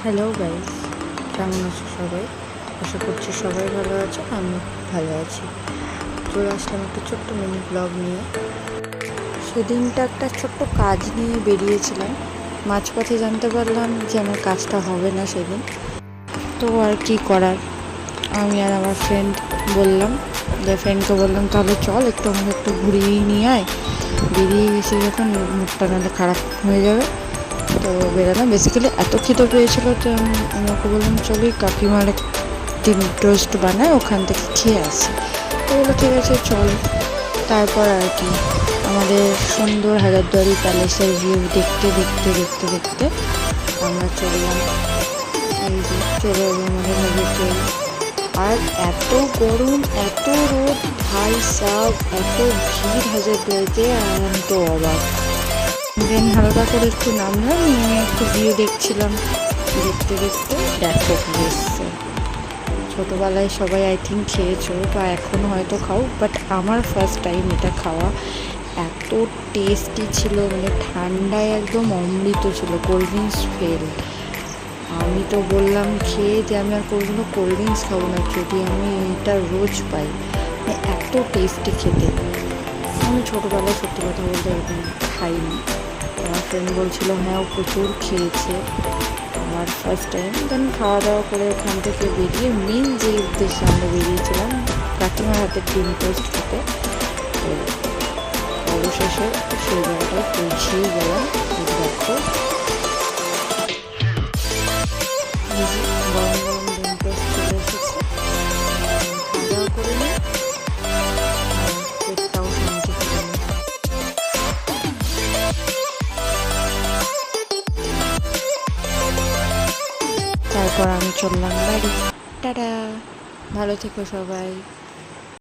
Hello guys, কেমন আছো সবাই? আশা করছি সবাই ভালো আছো, আমি ভালো আছি। চলে আসলাম একটা ছোট্ট মিনি ব্লগ নিয়ে। সেদিনটা একটা ছোট্ট কাজ নিয়ে বেরিয়েছিলাম, মাঝপথে জানতে পারলাম যে আমার কাজটা হবে না সেদিন। তো আর কি করার, আমি আর আমার ফ্রেন্ডকে বললাম তাহলে চল আমাকে একটু ঘুরিয়েই নিয়ে আয়। বেরিয়ে গেছি যখন, মুখটা নাহলে খারাপ হয়ে যাবে। তো বেরোলাম, বেসিক্যালি এত খিদে পেয়েছিল যে আমি ওকে বললাম চলো কাকিমার ডিম টোস্ট বানায়, ওখান থেকে খেয়ে আসি। তো বললো ঠিক আছে চল। তারপর আর কি আমাদের সুন্দর হাজারদুয়ারি প্যালেসের ভিউ দেখতে দেখতে দেখতে দেখতে আমরা চললাম। এই যে চলে এলো আমাদের হোটেল। আর এত গরম, এত রোদ, ভাই সাব, এত ভিড় হাজারদুয়ারিতে, আর আমি তো অবাক। দেন হালকা করে একটু নামলাম, নিয়ে একটু ভিউ দেখছিলাম। দেখতে দেখতে দেখো কি এসছে। ছোটোবেলায় সবাই আই থিঙ্ক খেয়েছো বা এখনও হয়তো খাও, বাট আমার ফার্স্ট টাইম এটা খাওয়া। এত টেস্টি ছিল, মানে ঠান্ডায় একদম অমৃত ছিল। Cold drinks fail. আমি তো বললাম খেয়ে যে আমি আর কোনোদিনও কোল্ড ড্রিঙ্কস খাবো না যদি আমি এটা রোজ পাই। মানে এত টেস্টি খেতে। আমি ছোটোবেলায় সত্যি কথা বলতে এরকম খাইনি। আমার ফ্রেন্ড বলছিল হ্যাঁ ও প্রচুর খেয়েছে, আমার ফার্স্ট টাইম। দেন খাওয়া দাওয়া করে ওখান থেকে বেরিয়ে মেন যে উদ্দেশ্যে আমরা বেরিয়েছিলাম কাকিমার হাতের ডিম টোস্ট খেতে, তো অবশেষে সেই জায়গাটায় পৌঁছেই গেলাম। দেখো গরম গরম ডিম টোস্ট চলে এসেছে। খাওয়া দাওয়া করে নিই, পেটটাও শান্তি করে নিই। তারপর আমি চললাম বাড়ি। টাটা, ভালো থেকো সবাই।